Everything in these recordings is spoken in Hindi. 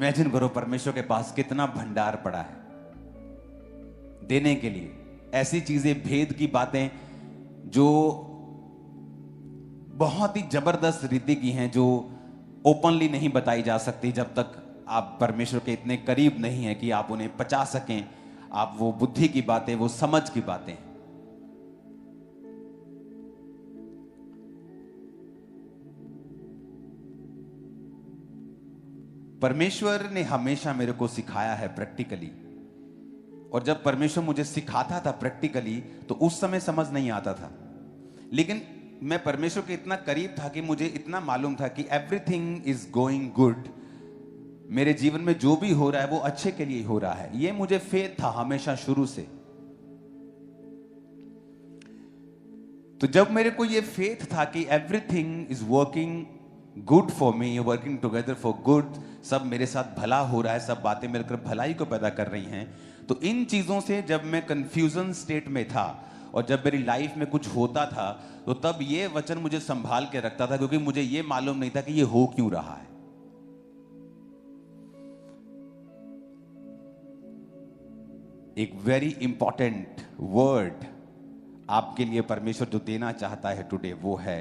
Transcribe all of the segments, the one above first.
इमेजिन करो परमेश्वर के पास कितना भंडार पड़ा है देने के लिए, ऐसी चीजें, भेद की बातें जो बहुत ही जबरदस्त रीति की हैं, जो ओपनली नहीं बताई जा सकती जब तक आप परमेश्वर के इतने करीब नहीं हैं कि आप उन्हें पचा सकें। आप वो बुद्धि की बातें, वो समझ की बातें। परमेश्वर ने हमेशा मेरे को सिखाया है प्रैक्टिकली, और जब परमेश्वर मुझे सिखाता था प्रैक्टिकली तो उस समय समझ नहीं आता था, लेकिन मैं परमेश्वर के इतना करीब था कि मुझे इतना मालूम था कि एवरीथिंग इज गोइंग गुड। मेरे जीवन में जो भी हो रहा है वो अच्छे के लिए हो रहा है। ये मुझे फेथ था हमेशा शुरू से। तो जब मेरे को ये फेथ था कि everything is working good for me, working together for good, सब मेरे साथ भला हो रहा है, सब बातें मिलकर भलाई को पैदा कर रही हैं, तो इन चीजों से जब मैं कंफ्यूजन स्टेट में था और जब मेरी लाइफ में कुछ होता था तो तब ये वचन मुझे संभाल के रखता था, क्योंकि मुझे ये मालूम नहीं था कि ये हो क्यों रहा है। एक वेरी इंपॉर्टेंट वर्ड आपके लिए परमेश्वर जो देना चाहता है टुडे, वो है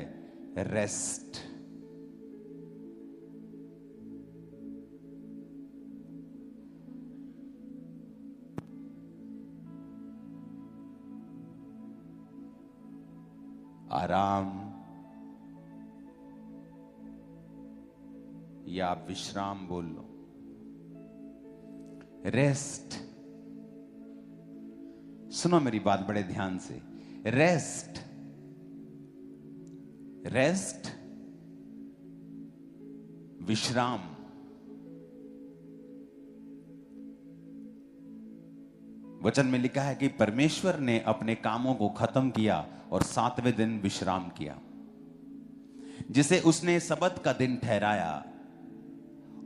रेस्ट। आराम या विश्राम बोल लो। रेस्ट, सुनो मेरी बात बड़े ध्यान से। रेस्ट, रेस्ट, विश्राम। वचन में लिखा है कि परमेश्वर ने अपने कामों को खत्म किया और 7वें दिन विश्राम किया, जिसे उसने सबत का दिन ठहराया।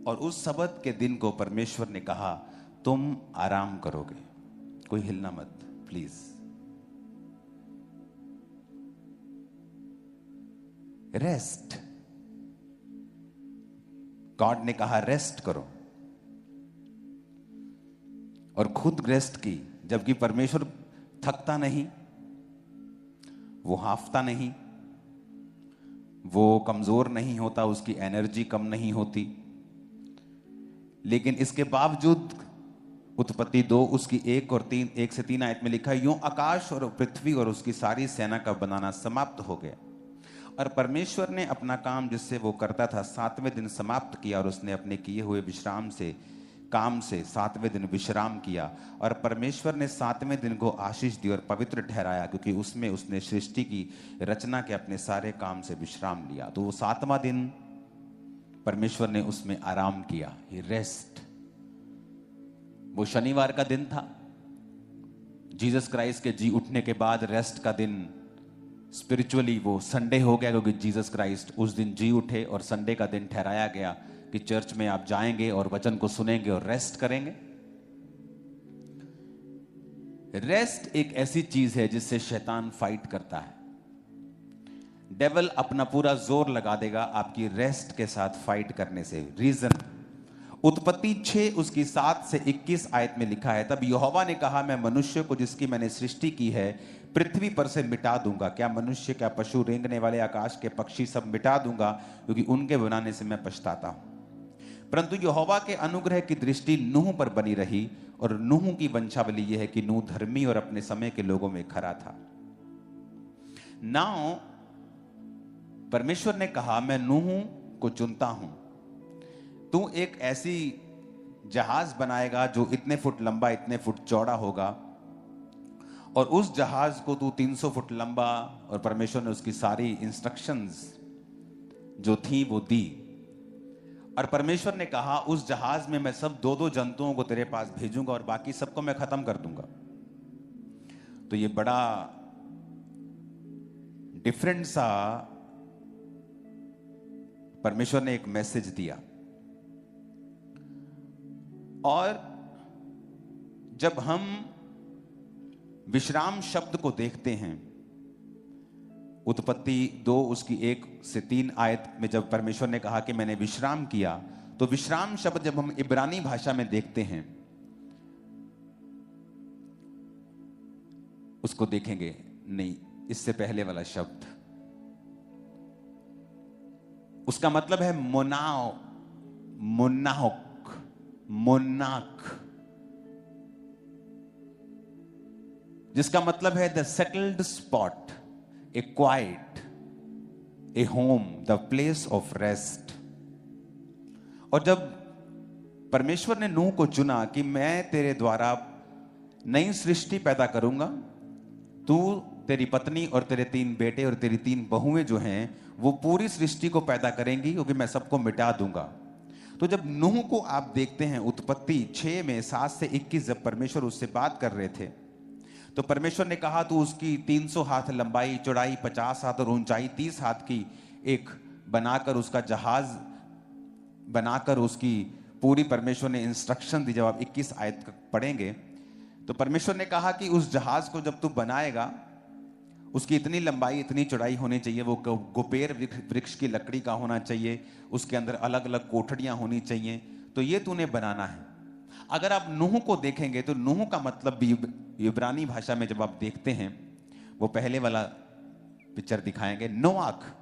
और उस सबत के दिन को परमेश्वर ने कहा तुम आराम करोगे। कोई हिलना मत प्लीज। रेस्ट, गॉड ने कहा रेस्ट करो, और खुद रेस्ट की। जबकि परमेश्वर थकता नहीं, वो हाफता नहीं, वो कमजोर नहीं होता, उसकी एनर्जी कम नहीं होती, लेकिन इसके बावजूद उत्पत्ति 2 उसकी 1 से 3 आयत में लिखा है, यूं आकाश और पृथ्वी और उसकी सारी सेना का बनाना समाप्त हो गया, और परमेश्वर ने अपना काम जिससे वो करता था 7वें दिन समाप्त किया, और उसने अपने किए हुए विश्राम से काम से 7वें दिन विश्राम किया। और परमेश्वर ने 7वें दिन को आशीष दी और पवित्र ठहराया, क्योंकि उसमें उसने सृष्टि की रचना के अपने सारे काम से विश्राम लिया। तो वो 7वां दिन परमेश्वर ने उसमें आराम किया, ही रेस्ट। वो शनिवार का दिन था, जीसस क्राइस्ट के जी उठने के बाद रेस्ट का दिन स्पिरिचुअली वो संडे हो गया, क्योंकि जीसस क्राइस्ट उस दिन जी उठे और संडे का दिन ठहराया गया कि चर्च में आप जाएंगे और वचन को सुनेंगे और रेस्ट करेंगे। रेस्ट एक ऐसी चीज है जिससे शैतान फाइट करता है। डेविल अपना पूरा जोर लगा देगा आपकी रेस्ट के साथ फाइट करने से। रीजन, उत्पत्ति 6 उसकी 7 से 21 आयत में लिखा है, तब यहोवा ने कहा मैं मनुष्य को जिसकी मैंने सृष्टि की है पृथ्वी पर से मिटा दूंगा, क्या मनुष्य, क्या पशु, रेंगने वाले आकाश के पक्षी सब मिटा दूंगा, क्योंकि उनके बनाने से मैं पछताता हूं। परंतु यहोवा के अनुग्रह की दृष्टि नूह पर बनी रही, और नूह की वंशावली यह है कि नूह धर्मी और अपने समय के लोगों में खरा था। नाउ परमेश्वर ने कहा मैं नूह को चुनता हूं, तू एक ऐसी जहाज बनाएगा जो इतने फुट लंबा, इतने फुट चौड़ा होगा, और उस जहाज को तू 300 फुट लंबा, और परमेश्वर ने उसकी सारी इंस्ट्रक्शंस जो थी वो दी। और परमेश्वर ने कहा उस जहाज में मैं सब 2-2 जंतुओं को तेरे पास भेजूंगा और बाकी सबको मैं खत्म कर दूंगा। तो ये बड़ा डिफरेंट सा परमेश्वर ने एक मैसेज दिया। और जब हम विश्राम शब्द को देखते हैं, उत्पत्ति 2 उसकी 1 से 3 आयत में जब परमेश्वर ने कहा कि मैंने विश्राम किया, तो विश्राम शब्द जब हम इब्रानी भाषा में देखते हैं, उसको देखेंगे, नहीं, इससे पहले वाला शब्द, उसका मतलब है मोनाओ, मोनाक, मोनाक, जिसका मतलब है the settled spot, A quite, A home, the place of rest. और जब परमेश्वर ने नूह को चुना कि मैं तेरे द्वारा नई सृष्टि पैदा करूंगा, तू, तेरी पत्नी और तेरे 3 बेटे और तेरी 3 बहुएं जो हैं वो पूरी सृष्टि को पैदा करेंगी, क्योंकि मैं सबको मिटा दूंगा। तो जब नूह को आप देखते हैं उत्पत्ति 6 में 7 से 21, जब परमेश्वर उससे बात कर रहे थे, तो परमेश्वर ने कहा तू उसकी 300 हाथ लंबाई, चौड़ाई 50 हाथ और ऊंचाई 30 हाथ की एक बनाकर उसका जहाज बनाकर उसकी पूरी परमेश्वर ने इंस्ट्रक्शन दी। जब आप 21 आयत पढ़ेंगे तो परमेश्वर ने कहा कि उस जहाज को जब तू बनाएगा, उसकी इतनी लंबाई इतनी चौड़ाई होनी चाहिए, वो गोपेर वृक्ष की लकड़ी का होना चाहिए, उसके अंदर अलग अलग कोठड़ियां होनी चाहिए, तो ये तूने बनाना है। अगर आप नूह को देखेंगे तो नूह का मतलब भी इब्रानी भाषा में जब आप देखते हैं, वो पहले वाला पिक्चर दिखाएंगे, नोआख,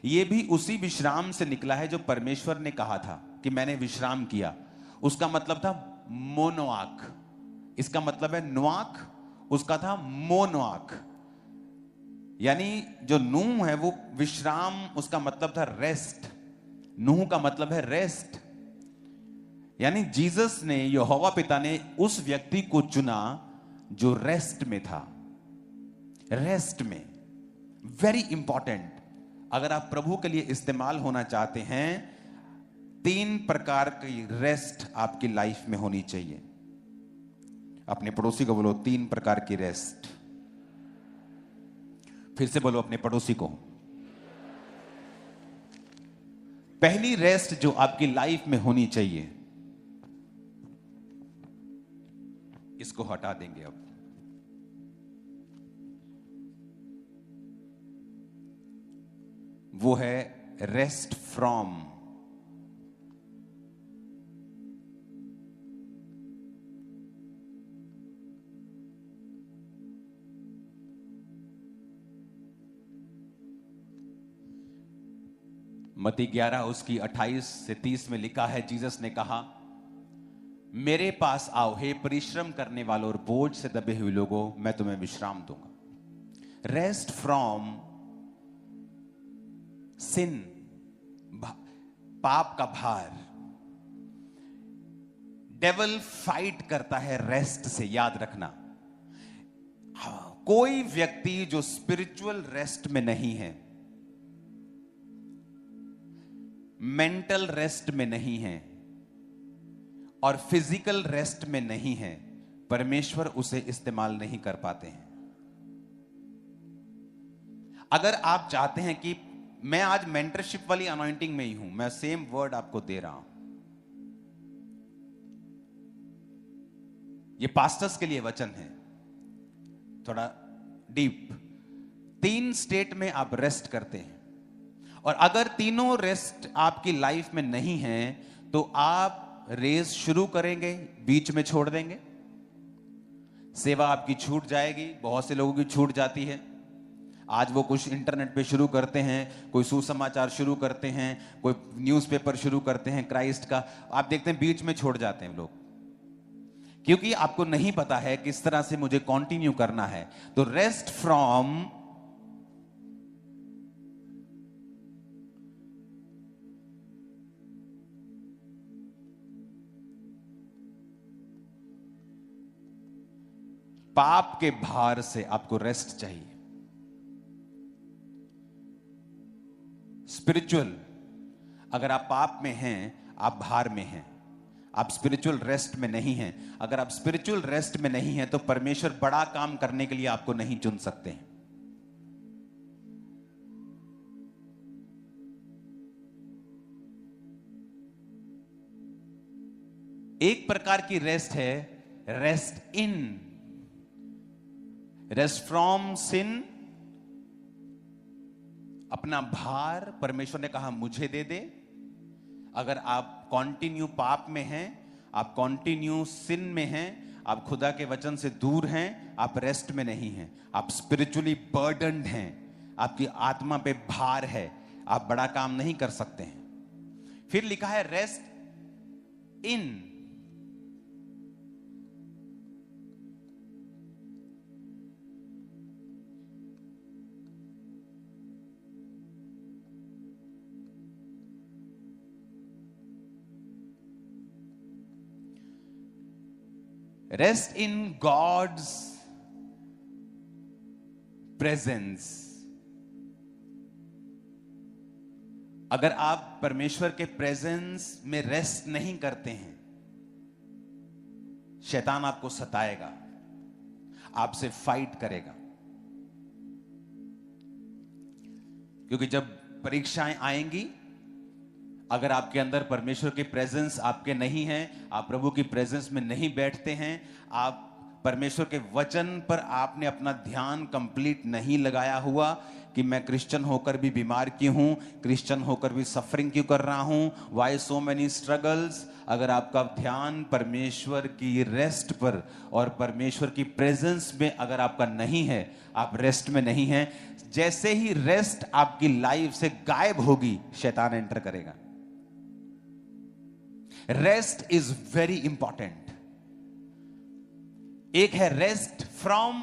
ये भी उसी विश्राम से निकला है जो परमेश्वर ने कहा था कि मैंने विश्राम किया। उसका मतलब था मोनोआख, इसका मतलब है नोआख, उसका था मोनोआख, यानी जो नूह है वो विश्राम, उसका मतलब था रेस्ट। नूह का मतलब है रेस्ट, यानी जीसस ने, यहोवा पिता ने उस व्यक्ति को चुना जो रेस्ट में था। रेस्ट में, वेरी इंपॉर्टेंट। अगर आप प्रभु के लिए इस्तेमाल होना चाहते हैं, 3 प्रकार की रेस्ट आपकी लाइफ में होनी चाहिए। अपने पड़ोसी को बोलो 3 प्रकार की रेस्ट। फिर से बोलो अपने पड़ोसी को। पहली रेस्ट जो आपकी लाइफ में होनी चाहिए, इसको हटा देंगे अब, वो है रेस्ट फ्रॉम। मत्ती 11 उसकी 28 से 30 में लिखा है, जीसस ने कहा, मेरे पास आओ हे परिश्रम करने वालों और बोझ से दबे हुए लोगों, मैं तुम्हें विश्राम दूंगा। रेस्ट फ्रॉम सिन, पाप का भार। डेविल फाइट करता है रेस्ट से, याद रखना। कोई व्यक्ति जो स्पिरिचुअल रेस्ट में नहीं है, मेंटल रेस्ट में नहीं है और फिजिकल रेस्ट में नहीं है, परमेश्वर उसे इस्तेमाल नहीं कर पाते हैं। अगर आप चाहते हैं कि मैं आज मेंटरशिप वाली अनॉइंटिंग में ही हूं, मैं सेम वर्ड आपको दे रहा हूं, ये पास्टर्स के लिए वचन है, थोड़ा डीप। 3 स्टेट में आप रेस्ट करते हैं, और अगर तीनों रेस्ट आपकी लाइफ में नहीं है तो आप रेस शुरू करेंगे, बीच में छोड़ देंगे, सेवा आपकी छूट जाएगी। बहुत से लोगों की छूट जाती है। आज वो कुछ इंटरनेट पे शुरू करते हैं, कोई सुसमाचार शुरू करते हैं, कोई न्यूज़पेपर शुरू करते हैं क्राइस्ट का, आप देखते हैं बीच में छोड़ जाते हैं लोग, क्योंकि आपको नहीं पता है किस तरह से मुझे कंटिन्यू करना है। तो रेस्ट फ्रॉम पाप के भार से आपको रेस्ट चाहिए। स्पिरिचुअल, अगर आप पाप में हैं, आप भार में हैं, आप स्पिरिचुअल रेस्ट में नहीं हैं। अगर आप स्पिरिचुअल रेस्ट में नहीं हैं तो परमेश्वर बड़ा काम करने के लिए आपको नहीं चुन सकते हैं। एक प्रकार की रेस्ट है रेस्ट इन, रेस्ट फ्रॉम सिन। अपना भार परमेश्वर ने कहा मुझे दे दे। अगर आप कंटिन्यू पाप में हैं, आप कंटिन्यू सिन में हैं, आप खुदा के वचन से दूर हैं, आप रेस्ट में नहीं हैं, आप स्पिरिचुअली बर्डन्ड हैं, आपकी आत्मा पे भार है, आप बड़ा काम नहीं कर सकते हैं। फिर लिखा है rest in, rest in God's presence. अगर आप परमेश्वर के प्रेजेंस में रेस्ट नहीं करते हैं, शैतान आपको सताएगा, आपसे फाइट करेगा। क्योंकि जब परीक्षाएं आएंगी, अगर आपके अंदर परमेश्वर की प्रेजेंस आपके नहीं है, आप प्रभु की प्रेजेंस में नहीं बैठते हैं, आप परमेश्वर के वचन पर आपने अपना ध्यान कंप्लीट नहीं लगाया हुआ कि मैं क्रिश्चियन होकर भी बीमार क्यों हूं, क्रिश्चियन होकर भी सफरिंग क्यों कर रहा हूं, व्हाई सो मेनी स्ट्रगल्स। अगर आपका ध्यान परमेश्वर की रेस्ट पर और परमेश्वर की प्रेजेंस में अगर आपका नहीं है, आप रेस्ट में नहीं हैं, जैसे ही रेस्ट आपकी लाइफ से गायब होगी, शैतान एंटर करेगा। Rest is very important. एक है रेस्ट फ्रॉम,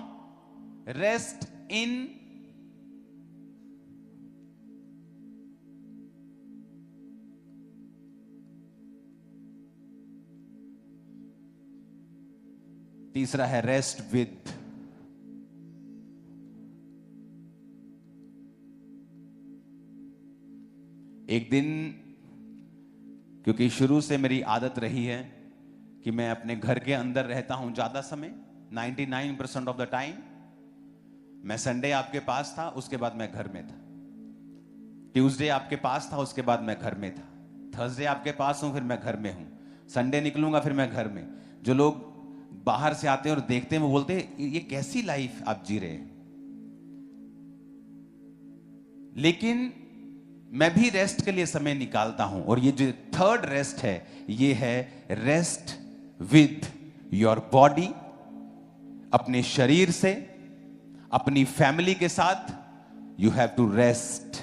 रेस्ट इन, तीसरा है रेस्ट विद। एक दिन, क्योंकि शुरू से मेरी आदत रही है कि मैं अपने घर के अंदर रहता हूं ज्यादा समय, 99% ऑफ द टाइम। मैं संडे आपके पास था, उसके बाद मैं घर में था। ट्यूसडे आपके पास था, उसके बाद मैं घर में था। थर्सडे आपके पास हूं, फिर मैं घर में हूं। संडे निकलूंगा, फिर मैं घर में। जो लोग बाहर से आते हैं और देखते हैं, वो बोलते हैं ये कैसी लाइफ आप जी रहे हैं। लेकिन मैं भी रेस्ट के लिए समय निकालता हूं, और ये जो थर्ड रेस्ट है, ये है रेस्ट विद योर बॉडी, अपने शरीर से, अपनी फैमिली के साथ। You have to rest.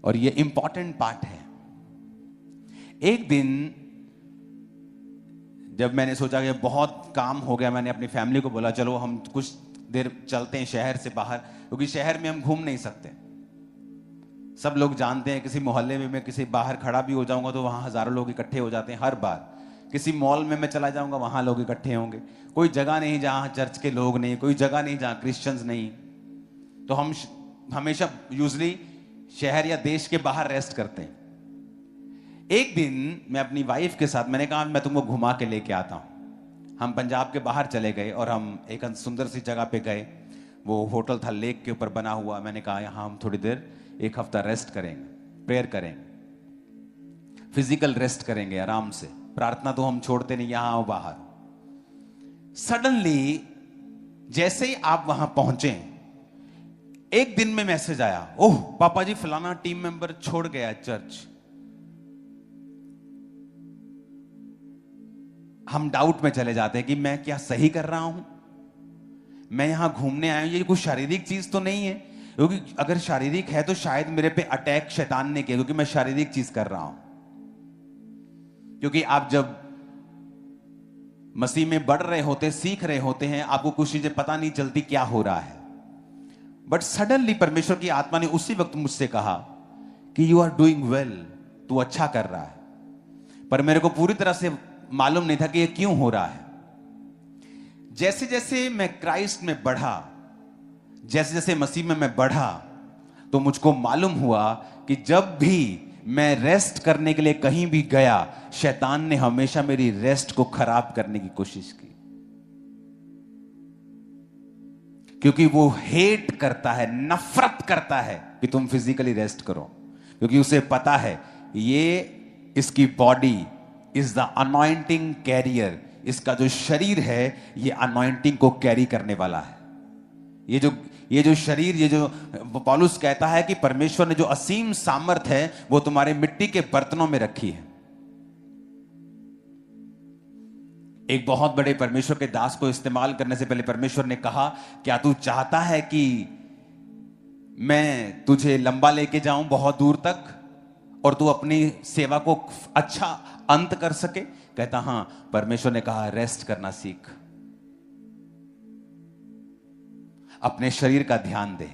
और ये इंपॉर्टेंट पार्ट है। एक दिन जब मैंने सोचा कि बहुत काम हो गया, मैंने अपनी फैमिली को बोला चलो हम कुछ देर चलते हैं शहर से बाहर, क्योंकि शहर में हम घूम नहीं सकते। सब लोग जानते हैं, किसी मोहल्ले में मैं किसी बाहर खड़ा भी हो जाऊंगा तो वहां हजारों लोग इकट्ठे हो जाते हैं हर बार। किसी मॉल में मैं चला जाऊंगा, वहां लोग इकट्ठे होंगे। कोई जगह नहीं जहां चर्च के लोग नहीं, कोई जगह नहीं जहां क्रिश्चियंस नहीं। तो हम हमेशा यूजली शहर या देश के बाहर रेस्ट करते हैं। एक दिन मैं अपनी वाइफ के साथ, मैंने कहा मैं तुमको घुमा के लेके आता हूं। हम पंजाब के बाहर चले गए और हम एक सुंदर सी जगह पे गए। वो होटल था लेक के ऊपर बना हुआ। मैंने कहा यहां हम थोड़ी देर, एक हफ्ता रेस्ट करेंगे, प्रेयर करेंगे, फिजिकल रेस्ट करेंगे आराम से। प्रार्थना तो हम छोड़ते नहीं, यहां आओ बाहर। सडनली जैसे ही आप वहां पहुंचे, एक दिन में मैसेज आया, ओह पापा जी फलाना टीम मेंबर छोड़ गया चर्च। हम डाउट में चले जाते हैं कि मैं क्या सही कर रहा हूं, मैं यहां घूमने आया हूं, ये कुछ शारीरिक चीज तो नहीं है। क्योंकि अगर शारीरिक है तो शायद मेरे पे अटैक शैतान ने किया, क्योंकि मैं शारीरिक चीज कर रहा हूं। क्योंकि आप जब मसीह में बढ़ रहे होते, सीख रहे होते हैं, आपको कुछ चीजें पता नहीं चलती क्या हो रहा है। बट सडनली परमेश्वर की आत्मा ने उसी वक्त मुझसे कहा कि यू आर डूइंग वेल, तू अच्छा कर रहा है। पर मेरे को पूरी तरह से मालूम नहीं था कि ये क्यों हो रहा है। जैसे जैसे मैं क्राइस्ट में बढ़ा, जैसे जैसे मसीह में मैं बढ़ा, तो मुझको मालूम हुआ कि जब भी मैं रेस्ट करने के लिए कहीं भी गया, शैतान ने हमेशा मेरी रेस्ट को खराब करने की कोशिश की। क्योंकि वो हेट करता है, नफरत करता है कि तुम फिजिकली रेस्ट करो। क्योंकि उसे पता है ये इसकी body is the anointing carrier, इसका जो शरीर है ये अनॉइंटिंग को कैरी करने वाला है। ये जो ये जो शरीर, ये जो पौलुस कहता है कि परमेश्वर ने जो असीम सामर्थ्य है वो तुम्हारे मिट्टी के बर्तनों में रखी है। एक बहुत बड़े परमेश्वर के दास को इस्तेमाल करने से पहले परमेश्वर ने कहा, क्या तू चाहता है कि मैं तुझे लंबा लेके जाऊं बहुत दूर तक और तू अपनी सेवा को अच्छा अंत कर सके? कहता हां। परमेश्वर ने कहा रेस्ट करना सीख, अपने शरीर का ध्यान दे।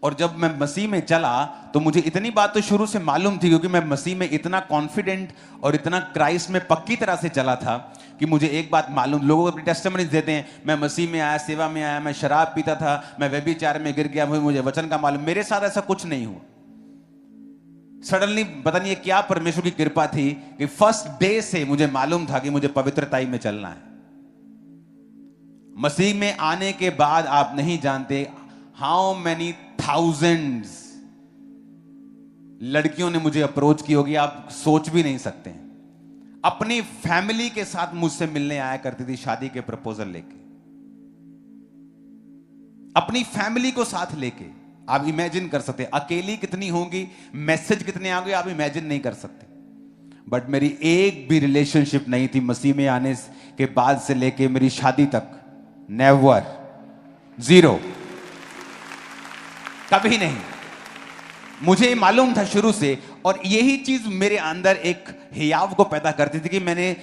और जब मैं मसीह में चला तो मुझे इतनी बात तो शुरू से मालूम थी, क्योंकि मैं मसीह में इतना कॉन्फिडेंट और इतना क्राइस्ट में पक्की तरह से चला था कि मुझे एक बात मालूम, लोग अपनी टेस्टिमनीज देते हैं, मैं मसीह में आया, सेवा में आया, मैं शराब पीता था, मैं व्यभिचार में गिर गया, मुझे वचन का मालूम। मेरे साथ ऐसा कुछ नहीं हुआ। सडनली पता नहीं क्या परमेश्वर की कृपा थी कि फर्स्ट डे से मुझे मालूम था कि मुझे पवित्रताई में चलना है। मसीह में आने के बाद आप नहीं जानते हाउ मैनी थाउजेंड्स लड़कियों ने मुझे अप्रोच की होगी, आप सोच भी नहीं सकते। अपनी फैमिली के साथ मुझसे मिलने आया करती थी शादी के प्रपोजल लेके, अपनी फैमिली को साथ लेके। आप इमेजिन कर सकते अकेली कितनी होंगी, मैसेज कितने आ गए, आप इमेजिन नहीं कर सकते। बट मेरी एक भी रिलेशनशिप नहीं थी मसीह में आने के बाद से लेके मेरी शादी तक, नेवर, जीरो, कभी नहीं। मुझे मालूम था शुरू से, और यही चीज मेरे अंदर एक हियाव को पैदा करती थी कि मैंने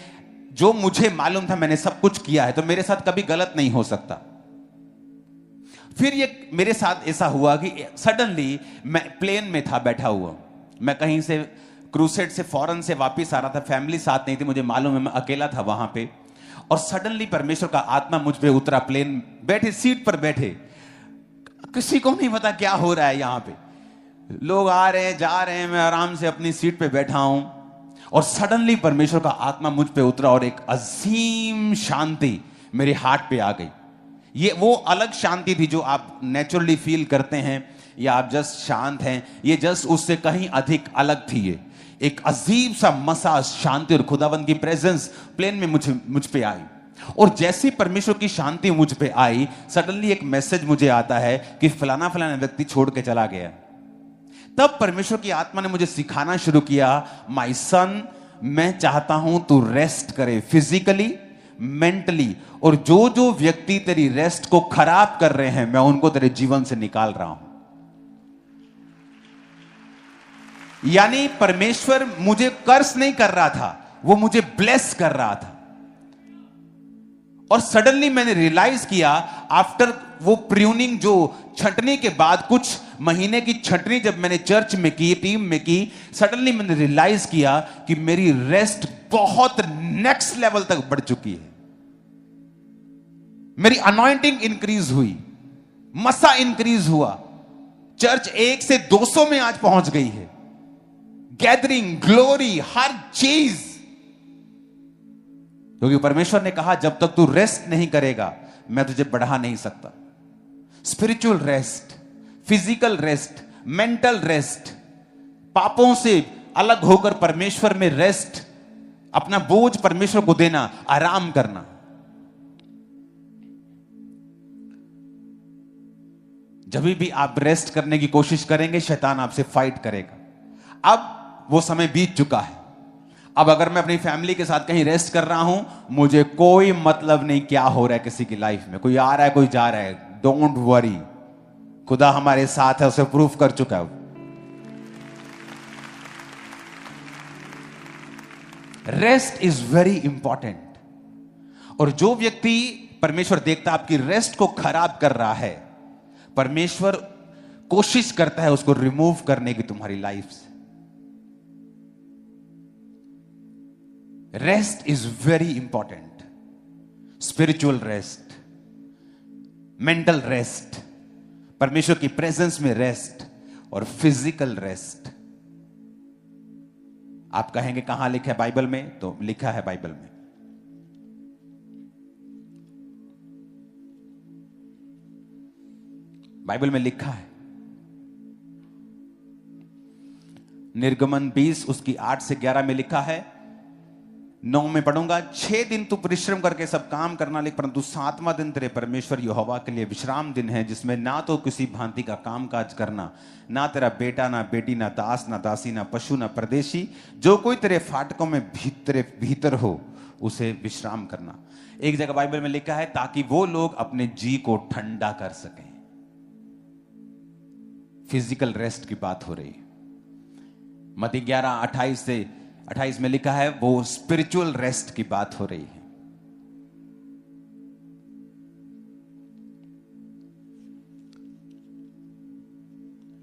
जो मुझे मालूम था मैंने सब कुछ किया है, तो मेरे साथ कभी गलत नहीं हो सकता। फिर ये मेरे साथ ऐसा हुआ कि सडनली मैं प्लेन में था बैठा हुआ, मैं कहीं से क्रूसेड से फॉरेन से वापस आ रहा था, फैमिली साथ नहीं थी, मुझे मालूम है मैं अकेला था वहां पे। और सडनली परमेश्वर का आत्मा मुझ पे उतरा, प्लेन बैठे सीट पर बैठे, किसी को नहीं पता क्या हो रहा है यहां पे, लोग आ रहे हैं जा रहे हैं, मैं आराम से अपनी सीट पे बैठा हूं। और सडनली परमेश्वर का आत्मा मुझ पे उतरा और एक अजीम शांति मेरे हार्ट पे आ गई। ये वो अलग शांति थी जो आप नेचुरली फील करते हैं या आप जस्ट शांत हैं, ये जस्ट उससे कहीं अधिक अलग थी। ये एक अजीब सा मसाज, शांति और खुदावंद की प्रेजेंस प्लेन में मुझ पे आई। और जैसे परमेश्वर की शांति मुझ पे आई, सडनली एक मैसेज मुझे आता है कि फलाना फलाना व्यक्ति छोड़ के चला गया। तब परमेश्वर की आत्मा ने मुझे सिखाना शुरू किया, माय सन, मैं चाहता हूं तू रेस्ट करे फिजिकली, मेंटली, और जो जो व्यक्ति तेरी रेस्ट को खराब कर रहे हैं मैं उनको तेरे जीवन से निकाल रहा हूं। यानी परमेश्वर मुझे कर्स नहीं कर रहा था, वो मुझे ब्लेस कर रहा था। और सडनली मैंने रियलाइज किया, आफ्टर वो प्रूनिंग, जो छंटनी के बाद कुछ महीने की छंटनी जब मैंने चर्च में की, टीम में की, सडनली मैंने रियलाइज किया कि मेरी रेस्ट बहुत नेक्स्ट लेवल तक बढ़ चुकी है। मेरी अनॉइंटिंग इंक्रीज हुई, मसा इंक्रीज हुआ, चर्च 1 से 200 में आज पहुंच गई है, गैदरिंग, ग्लोरी, हर चीज। क्योंकि परमेश्वर ने कहा जब तक तू रेस्ट नहीं करेगा मैं तुझे बढ़ा नहीं सकता। Spiritual rest, physical rest, mental rest, पापों से अलग होकर परमेश्वर में रेस्ट, अपना बोझ परमेश्वर को देना, आराम करना। जब भी आप रेस्ट करने की कोशिश करेंगे शैतान आपसे फाइट करेगा। अब वो समय बीत चुका है। अब अगर मैं अपनी फैमिली के साथ कहीं रेस्ट कर रहा हूं, मुझे कोई मतलब नहीं क्या हो रहा है किसी की लाइफ में, कोई आ रहा है कोई जा रहा है, डोंट वरी, खुदा हमारे साथ है, उसे प्रूफ कर चुका है। Rest is very important. और जो व्यक्ति परमेश्वर देखता आपकी रेस्ट को खराब कर रहा है, परमेश्वर कोशिश करता है उसको रिमूव करने की तुम्हारी लाइफ से। Rest is very important. Spiritual rest, mental rest, परमेश्वर की प्रेजेंस में रेस्ट, और फिजिकल रेस्ट। आप कहेंगे कहां लिखा है बाइबल में? तो लिखा है बाइबल में, बाइबल में लिखा है, निर्गमन 20 उसकी 8 से 11 में लिखा है, 9 में पढ़ूंगा, 6 दिन तू परिश्रम करके सब काम करना, लेकिन परंतु 7वां दिन तेरे परमेश्वर यहोवा के लिए विश्राम दिन है, जिसमें ना तो किसी भांति का काम काज करना, ना तेरा बेटा, ना बेटी, ना दास, ना दासी, ना पशु, ना परदेशी, जो कोई तेरे फाटकों में तेरे भीतर हो, उसे विश्राम करना। एक जगह बाइबल में लिखा है ताकि वो लोग अपने जी को ठंडा कर सकें। फिजिकल रेस्ट की बात हो रही है। मत्ती 11:28 में लिखा है वो स्पिरिचुअल रेस्ट की बात हो रही है।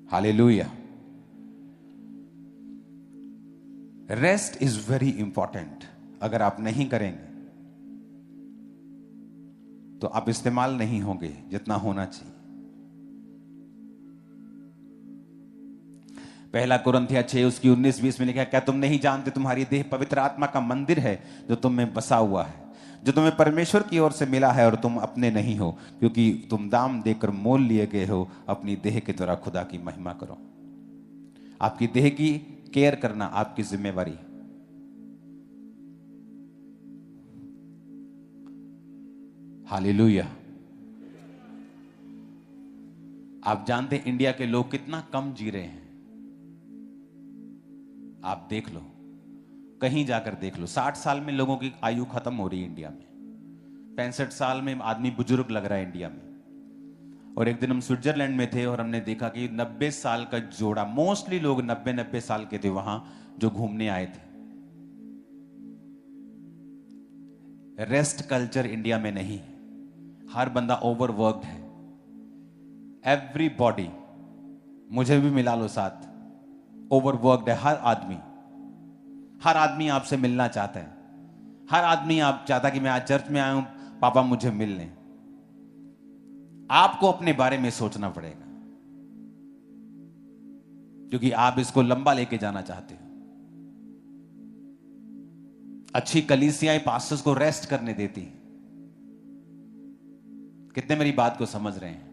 Hallelujah. Rest is very important. अगर आप नहीं करेंगे तो आप इस्तेमाल नहीं होंगे जितना होना चाहिए। पहला कुरिन्थियों 6 उसकी 19-20 में लिखा है, क्या तुम नहीं जानते तुम्हारी देह पवित्र आत्मा का मंदिर है जो तुम में बसा हुआ है, जो तुम्हें परमेश्वर की ओर से मिला है और तुम अपने नहीं हो, क्योंकि तुम दाम देकर मोल लिए गए हो। अपनी देह के द्वारा खुदा की महिमा करो। आपकी देह की केयर करना आपकी जिम्मेवारी। हालेलुया। आप जानते हैं इंडिया के लोग कितना कम जी रहे हैं? आप देख लो, कहीं जाकर देख लो, 60 साल में लोगों की आयु खत्म हो रही है इंडिया में। 65 साल में आदमी बुजुर्ग लग रहा है इंडिया में। और एक दिन हम स्विट्जरलैंड में थे और हमने देखा कि 90 साल का जोड़ा, मोस्टली लोग 90 साल के थे वहां जो घूमने आए थे। रेस्ट कल्चर इंडिया में नहीं। हर बंदा ओवरवर्क्ड है। एवरीबॉडी, मुझे भी मिला लो साथ, ओवरवर्क्ड है। हर आदमी आपसे मिलना चाहता है। हर आदमी आप चाहता कि मैं आज चर्च में आया हूं, पापा मुझे मिल लें। आपको अपने बारे में सोचना पड़ेगा, क्योंकि आप इसको लंबा लेके जाना चाहते हो। अच्छी कलीसियाएं पास्टर्स को रेस्ट करने देती हैं। कितने मेरी बात को समझ रहे हैं?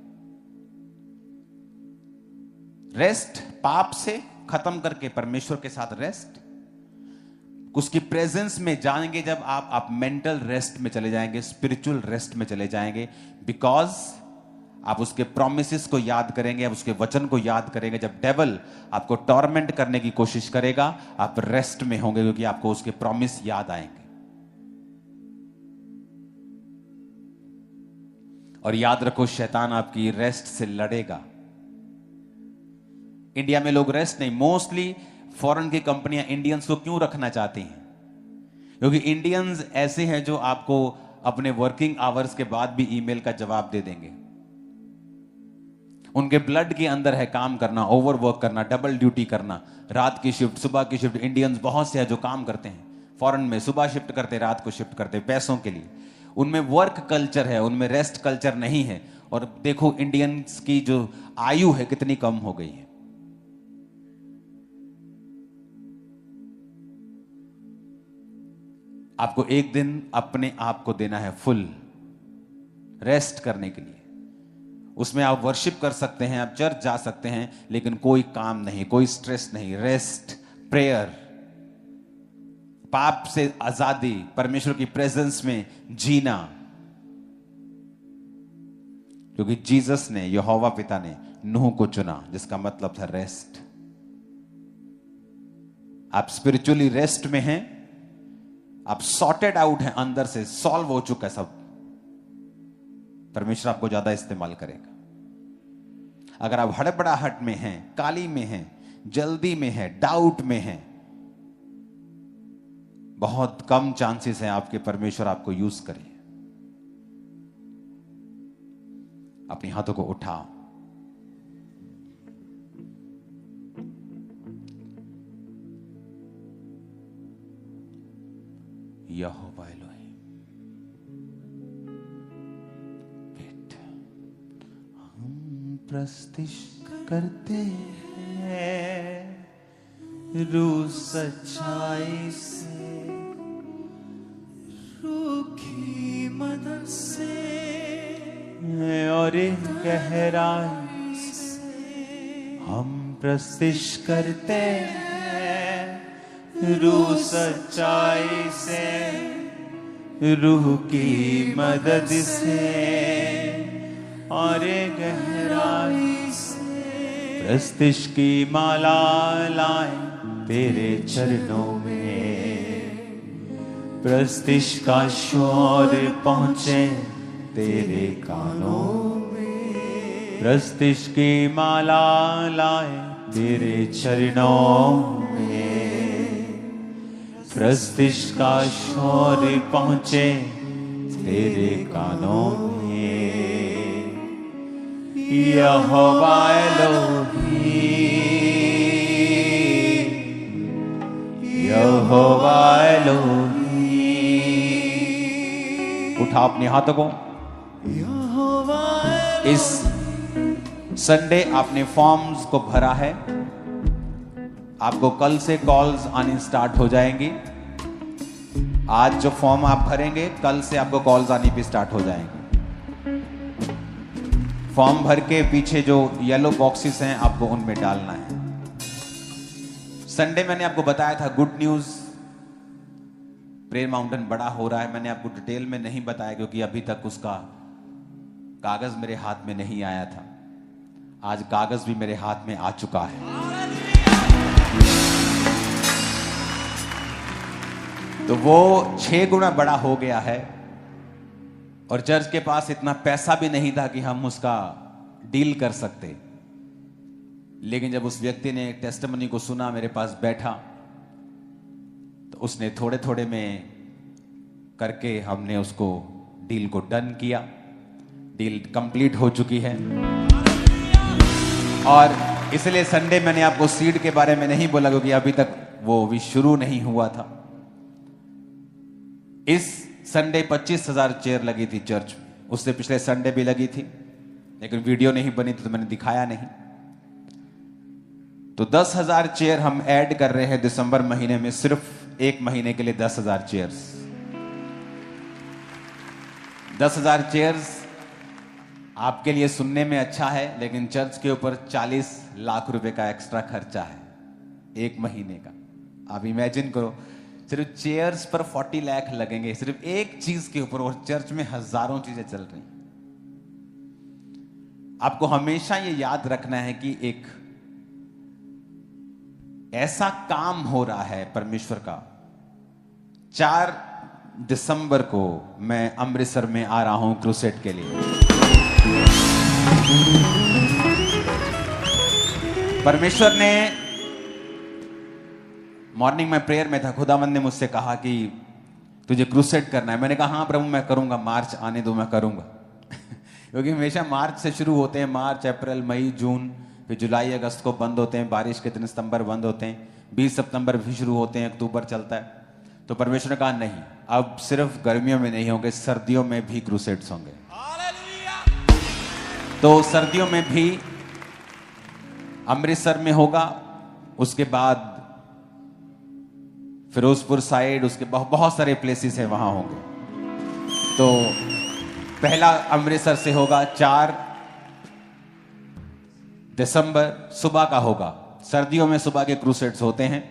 रेस्ट, पाप से खत्म करके परमेश्वर के साथ रेस्ट, उसकी प्रेजेंस में जाएंगे जब आप मेंटल रेस्ट में चले जाएंगे, स्पिरिचुअल रेस्ट में चले जाएंगे। बिकॉज आप उसके प्रोमिसेस को याद करेंगे, आप उसके वचन को याद करेंगे। जब डेविल आपको टॉर्मेंट करने की कोशिश करेगा, आप रेस्ट में होंगे, क्योंकि आपको उसके प्रॉमिस याद आएंगे। और याद रखो, शैतान आपकी रेस्ट से लड़ेगा। इंडिया में लोग रेस्ट नहीं, मोस्टली फॉरेन की कंपनियां इंडियंस को क्यों रखना चाहती हैं? क्योंकि इंडियंस ऐसे हैं जो आपको अपने वर्किंग आवर्स के बाद भी ईमेल का जवाब दे देंगे। उनके ब्लड के अंदर है काम करना, ओवरवर्क करना, डबल ड्यूटी करना, रात की शिफ्ट, सुबह की शिफ्ट। इंडियंस बहुत से हैं जो काम करते हैं फॉरेन में, सुबह शिफ्ट करते, रात को शिफ्ट करते, पैसों के लिए। उनमें वर्क कल्चर है, उनमें रेस्ट कल्चर नहीं है। और देखो इंडियंस की जो आयु है कितनी कम हो गई है। आपको एक दिन अपने आप को देना है फुल रेस्ट करने के लिए। उसमें आप वर्शिप कर सकते हैं, आप चर्च जा सकते हैं, लेकिन कोई काम नहीं, कोई स्ट्रेस नहीं। रेस्ट, प्रेयर, पाप से आजादी, परमेश्वर की प्रेजेंस में जीना। क्योंकि जीसस ने, यहोवा पिता ने नूह को चुना, जिसका मतलब था रेस्ट। आप स्पिरिचुअली रेस्ट में हैं, आप सॉर्टेड आउट हैं, अंदर से सॉल्व हो चुका है सब। परमेश्वर आपको ज्यादा इस्तेमाल करेगा। अगर आप हड़बड़ाहट में हैं, काली में हैं, जल्दी में हैं, डाउट में हैं, बहुत कम चांसेस हैं आपके परमेश्वर आपको यूज करे। अपने हाथों को उठाओ। यहोवा एलोहिम, हम प्रस्तिश करते हैं रूह सच्चाई से, रूखी मदद से और गहराई से। हम प्रस्तिश करते हैं रूह सच्चाई से, रूह की मदद से और गहराई से प्रस्तिश की माला लाए तेरे चरणों में, प्रस्तिश का शोर पहुंचे तेरे कानों में, प्रस्तिश की माला लाए तेरे चरणों में, प्रस्तिश का शोर पहुंचे तेरे कानों में। यहोवा एलोही, यहोवा एलोही। उठा अपने हाथों को। इस संडे आपने फॉर्म्स को भरा है, आपको कल से कॉल्स आनी स्टार्ट हो जाएंगी। आज जो फॉर्म आप भरेंगे कल से आपको कॉल्स आनी भी स्टार्ट हो जाएंगी। फॉर्म भर के पीछे जो येलो बॉक्सेस हैं आपको उनमें डालना है। संडे मैंने आपको बताया था गुड न्यूज, प्रेयर माउंटेन बड़ा हो रहा है। मैंने आपको डिटेल में नहीं बताया क्योंकि अभी तक उसका कागज मेरे हाथ में नहीं आया था। आज कागज भी मेरे हाथ में आ चुका है। तो वो 6 गुना बड़ा हो गया है और चर्च के पास इतना पैसा भी नहीं था कि हम उसका डील कर सकते। लेकिन जब उस व्यक्ति ने टेस्टिमनी को सुना, मेरे पास बैठा, तो उसने थोड़े थोड़े में करके हमने उसको डील को डन किया। डील कंप्लीट हो चुकी है। और इसलिए संडे मैंने आपको सीड के बारे में नहीं बोला क्योंकि अभी तक वो भी शुरू नहीं हुआ था। इस संडे 25,000 चेयर लगी थी चर्च में। उससे पिछले संडे भी लगी थी लेकिन वीडियो नहीं बनी थी तो मैंने दिखाया नहीं। तो 10,000 चेयर हम ऐड कर रहे हैं दिसंबर महीने में, सिर्फ 1 महीने के लिए 10,000 चेयर्स। 10,000 चेयर्स आपके लिए सुनने में अच्छा है, लेकिन चर्च के ऊपर 40 लाख रुपए का एक्स्ट्रा खर्चा है 1 महीने का। आप इमेजिन करो, सिर्फ चेयर्स पर 40 लाख लगेंगे सिर्फ एक चीज के ऊपर, और चर्च में हजारों चीजें चल रही। आपको हमेशा ये याद रखना है कि एक ऐसा काम हो रहा है परमेश्वर का। 4 दिसंबर को मैं अमृतसर में आ रहा हूं क्रूसेड के लिए। परमेश्वर ने, मॉर्निंग में प्रेयर में था, खुदावंद ने मुझसे कहा कि तुझे क्रूसेड करना है। मैंने कहा हाँ प्रभु मैं करूंगा, मार्च आने दो मैं करूंगा। क्योंकि हमेशा मार्च से शुरू होते हैं, मार्च अप्रैल मई जून, फिर जुलाई अगस्त को बंद होते हैं, बारिश के दिन सितंबर बंद होते हैं, 20 सितंबर भी शुरू होते हैं, अक्टूबर चलता है। तो परमेश्वर ने कहा नहीं, अब सिर्फ गर्मियों में नहीं होंगे, सर्दियों में भी क्रूसेड्स होंगे। तो सर्दियों में भी अमृतसर में होगा, उसके बाद फिरोजपुर साइड, उसके बहुत सारे प्लेसेस हैं वहां होंगे। तो पहला अमृतसर से होगा 4 दिसंबर सुबह का होगा। सर्दियों में सुबह के क्रूसेड्स होते हैं।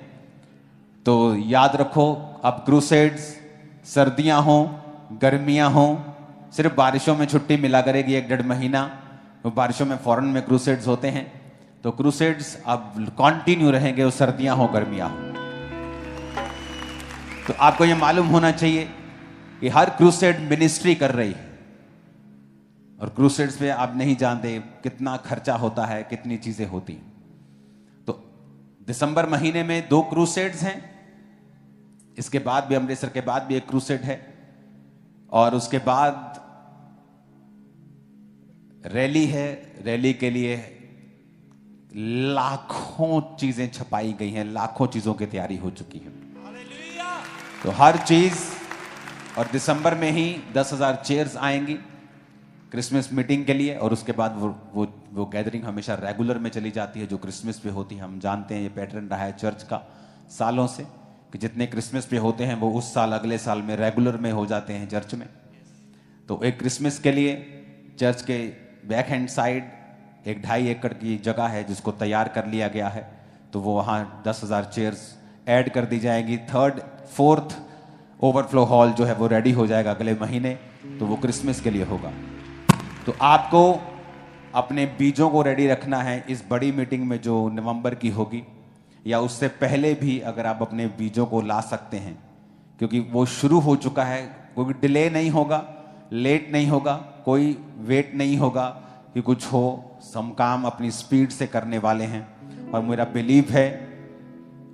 तो याद रखो, अब क्रूसेड्स सर्दियां हो गर्मियां हो, सिर्फ बारिशों में छुट्टी मिला करेगी 1-1.5 महीना, तो बारिशों में फॉरेन में क्रूसेड्स होते हैं। तो क्रूसेड्स अब कंटिन्यू रहेंगे, वो सर्दियां हो गर्मियां हो। तो आपको ये मालूम होना चाहिए कि हर क्रूसेड मिनिस्ट्री कर रही है, और क्रूसेड्स पे आप नहीं जानते कितना खर्चा होता है, कितनी चीजें होती हैं। तो दिसंबर महीने में 2 क्रूसेड्स हैं, इसके बाद भी अमृतसर के बाद भी एक क्रूसेड है, और उसके बाद रैली है। रैली के लिए लाखों चीजें छपाई गई हैं, लाखों चीजों की तैयारी हो चुकी है। तो हर चीज, और दिसंबर में ही 10,000 चेयर्स आएंगी क्रिसमस मीटिंग के लिए, और उसके बाद वो गैदरिंग हमेशा रेगुलर में चली जाती है जो क्रिसमस पे होती है। हम जानते हैं ये पैटर्न रहा है चर्च का सालों से, कि जितने क्रिसमस पे होते हैं वो उस साल अगले साल में रेगुलर में हो जाते हैं चर्च में। तो एक क्रिसमस के लिए चर्च के बैक हैंड साइड एक 2.5 एकड़ की जगह है जिसको तैयार कर लिया गया है। तो वो वहाँ 10,000 चेयर्स ऐड कर दी जाएगी। थर्ड फोर्थ ओवरफ्लो हॉल जो है वो रेडी हो जाएगा अगले महीने, तो वो क्रिसमस के लिए होगा। तो आपको अपने बीजों को रेडी रखना है इस बड़ी मीटिंग में जो नवंबर की होगी, या उससे पहले भी अगर आप अपने बीजों को ला सकते हैं, क्योंकि वो शुरू हो चुका है। कोई डिले नहीं होगा, लेट नहीं होगा, कोई वेट नहीं होगा कि कुछ हो। हम काम अपनी स्पीड से करने वाले हैं और मेरा बिलीव है,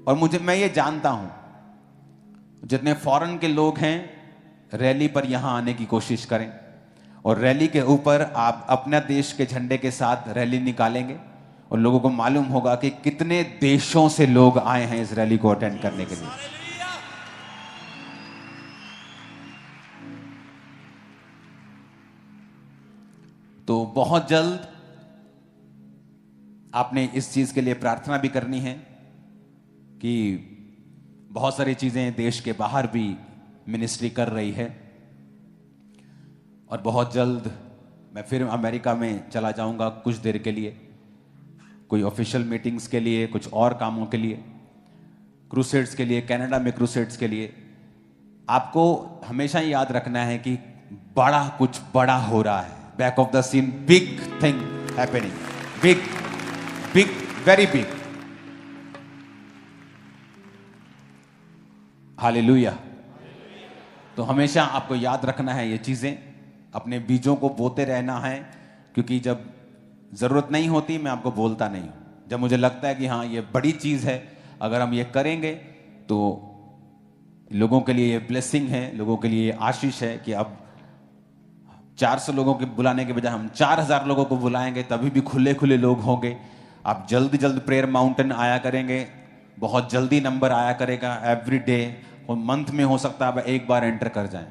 और मैं ये जानता हूं जितने फॉरेन के लोग हैं रैली पर यहां आने की कोशिश करें, और रैली के ऊपर आप अपने देश के झंडे के साथ रैली निकालेंगे और लोगों को मालूम होगा कि कितने देशों से लोग आए हैं इस रैली को अटेंड करने के लिए। तो बहुत जल्द आपने इस चीज के लिए प्रार्थना भी करनी है कि बहुत सारी चीजें देश के बाहर भी मिनिस्ट्री कर रही है, और बहुत जल्द मैं फिर अमेरिका में चला जाऊंगा कुछ देर के लिए, कोई ऑफिशियल मीटिंग्स के लिए, कुछ और कामों के लिए, क्रूसेड्स के लिए, कनाडा में क्रूसेड्स के लिए। आपको हमेशा याद रखना है कि कुछ बड़ा हो रहा है। Back of the scene big thing happening, big big very big. Hallelujah. तो हमेशा आपको याद रखना है ये चीजें, अपने बीजों को बोते रहना है, क्योंकि जब जरूरत नहीं होती मैं आपको बोलता नहीं हूं। जब मुझे लगता है कि हाँ ये बड़ी चीज है, अगर हम ये करेंगे तो लोगों के लिए ये ब्लेसिंग है, लोगों के लिए ये आशीष है कि अब 400 लोगों के बुलाने के बजाय हम 4000 लोगों को बुलाएंगे, तभी भी खुले खुले लोग होंगे। आप जल्दी जल्द प्रेयर माउंटेन आया करेंगे, बहुत जल्दी नंबर आया करेगा एवरी डे। और मंथ में हो सकता है आप एक बार एंटर कर जाएं,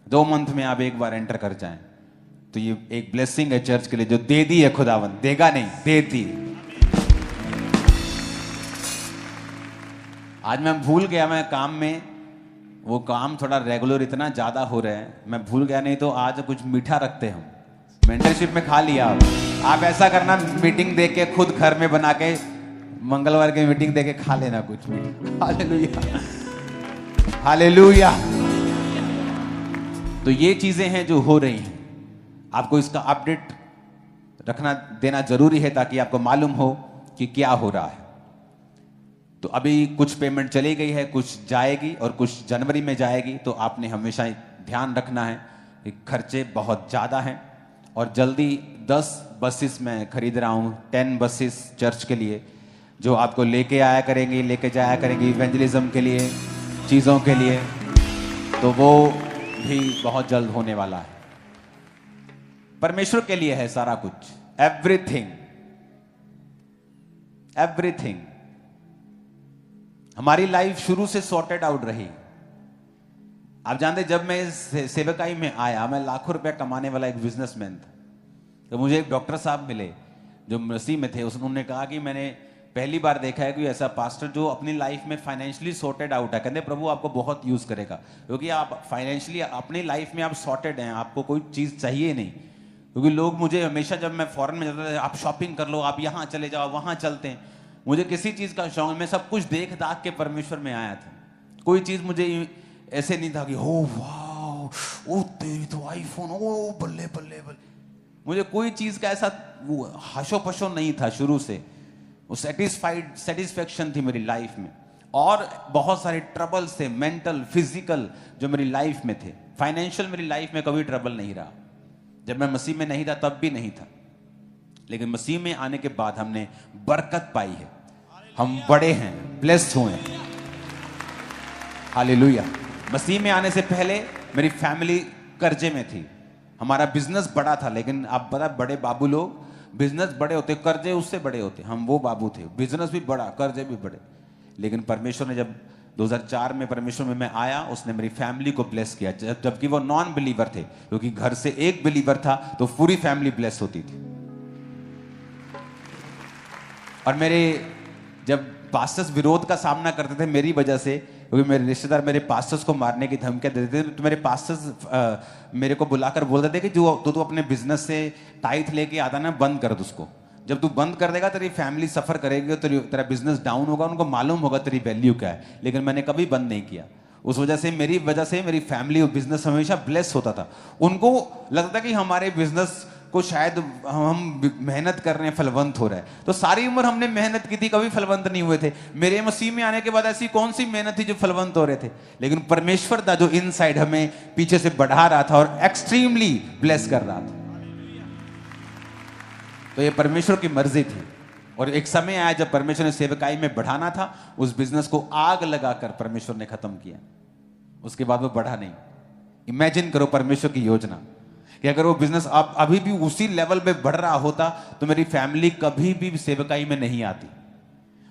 2 मंथ में आप एक बार एंटर कर जाएं। तो ये एक ब्लेसिंग है चर्च के लिए, जो दे दी है खुदावन, देगा नहीं, दे दी। आज मैं भूल गया, मैं काम में, वो काम थोड़ा रेगुलर इतना ज्यादा हो रहा है, मैं भूल गया, नहीं तो आज कुछ मीठा रखते हम। मेंटरशिप में खा लिया। आप ऐसा करना, मीटिंग देख के खुद घर में बना के, मंगलवार की मीटिंग देख के खा लेना कुछ मीठा। Hallelujah, hallelujah. तो ये चीजें हैं जो हो रही हैं, आपको इसका अपडेट रखना देना जरूरी है ताकि आपको मालूम हो कि क्या हो रहा है। तो अभी कुछ पेमेंट चली गई है, कुछ जाएगी और कुछ जनवरी में जाएगी। तो आपने हमेशा ध्यान रखना है कि खर्चे बहुत ज़्यादा हैं, और जल्दी 10 बसेस मैं खरीद रहा हूँ, 10 बसेस चर्च के लिए, जो आपको लेके आया करेंगी, लेके जाया करेंगी इवेंजलिज्म के लिए, चीज़ों के लिए। तो वो भी बहुत जल्द होने वाला है। परमेश्वर के लिए है सारा कुछ, एवरीथिंग, एवरीथिंग। हमारी लाइफ शुरू से सॉर्टेड आउट रही। आप जानते, जब मैं सेवकाई में आया, मैं लाखों रुपया कमाने वाला एक बिजनेसमैन था। तो मुझे एक डॉक्टर साहब मिले जो मसीह में थे। उन्होंने कहा कि मैंने पहली बार देखा है कि ऐसा पास्टर जो अपनी लाइफ में फाइनेंशियली सॉर्टेड आउट है। कहते प्रभु आपको बहुत यूज करेगा, क्योंकि आप फाइनेंशियली अपनी लाइफ में आप सॉर्टेड हैं, आपको कोई चीज चाहिए नहीं। क्योंकि लोग मुझे हमेशा, जब मैं फॉरेन में जाता था, आप शॉपिंग कर लो, आप यहाँ चले जाओ, वहां चलते हैं। मुझे किसी चीज का शौक, मैं सब कुछ देख दाख के परमेश्वर में आया था। कोई चीज मुझे ऐसे नहीं था कि ओ वाह, ओ तेरी तो आईफोन, ओ बल्ले बल्ले बल्ले। मुझे कोई चीज का ऐसा वो हशो पशो नहीं था शुरू से। वो सेटिस्फैक्शन थी मेरी लाइफ में। और बहुत सारे ट्रबल थे, मेंटल, फिजिकल, जो मेरी लाइफ में थे। फाइनेंशियल मेरी लाइफ में कभी ट्रबल नहीं रहा। जब मैं मसीह में नहीं था तब भी नहीं था, लेकिन मसीह में आने के बाद हमने बरकत पाई है, हम बड़े हैं, ब्लेस्ड हुए हैं। हालेलुया। मसीह में आने से पहले मेरी फैमिली कर्जे में थी। हमारा बिजनेस बड़ा था, लेकिन आप पता, बड़े बाबू लोग, बिजनेस बड़े होते, कर्जे उससे बड़े होते। हम वो बाबू थे, बिजनेस भी बड़ा, कर्जे भी बड़े। लेकिन परमेश्वर ने, जब 2004 में परमेश्वर में मैं आया, उसने मेरी फैमिली को ब्लेस किया, जबकि वो नॉन बिलीवर थे। क्योंकि घर से एक बिलीवर था तो पूरी फैमिली ब्लेस होती थी। और मेरे जब पास्टर्स विरोध का सामना करते थे मेरी वजह से, क्योंकि मेरे रिश्तेदार मेरे पास्टर्स को मारने की धमकियां देते थे, तो मेरे पास्टर्स मेरे को बुलाकर बोलते थे कि जो तू अपने बिजनेस से टाइथ लेके आता ना, बंद कर दो उसको। जब तू बंद कर देगा तेरी फैमिली सफर करेगी, तेरा बिजनेस डाउन होगा, उनको मालूम होगा तेरी वैल्यू क्या है। लेकिन मैंने कभी बंद नहीं किया। उस वजह से मेरी फैमिली और बिजनेस हमेशा ब्लेस होता था। उनको लगता था कि हमारे बिजनेस को शायद हम मेहनत कर रहे हैं, फलवंत हो रहा है। तो सारी उम्र हमने मेहनत की थी, कभी फलवंत नहीं हुए थे। मेरे मसीह में आने के बाद ऐसी कौन सी मेहनत थी जो फलवंत हो रहे थे? लेकिन परमेश्वर था जो इनसाइड हमें पीछे से बढ़ा रहा था और एक्सट्रीमली ब्लेस कर रहा था। तो ये परमेश्वर की मर्जी थी। और एक समय आया जब परमेश्वर ने सेवकाई में बढ़ाना था, उस बिजनेस को आग लगाकर परमेश्वर ने खत्म किया। उसके बाद वो बढ़ा नहीं। इमेजिन करो परमेश्वर की योजना कि अगर वो बिजनेस अब अभी भी उसी लेवल पे बढ़ रहा होता तो मेरी फैमिली कभी भी सेवकाई में नहीं आती।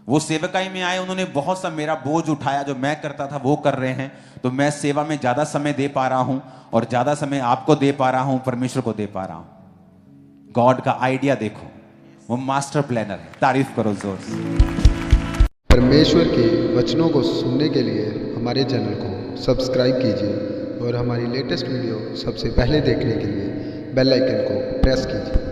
वो सेवकाई में आए, उन्होंने बहुत सा मेरा बोझ उठाया, जो मैं करता था वो कर रहे हैं। तो मैं सेवा में ज्यादा समय दे पा रहा हूं और ज्यादा समय आपको दे पा रहा हूं, परमेश्वर को दे पा रहा हूं। गॉड का आइडिया देखो, वो मास्टर प्लानर है। तारीफ करो जोर से। परमेश्वर के वचनों को सुनने के लिए हमारे चैनल को सब्सक्राइब कीजिए और हमारी लेटेस्ट वीडियो सबसे पहले देखने के लिए बेल आइकन को प्रेस कीजिए।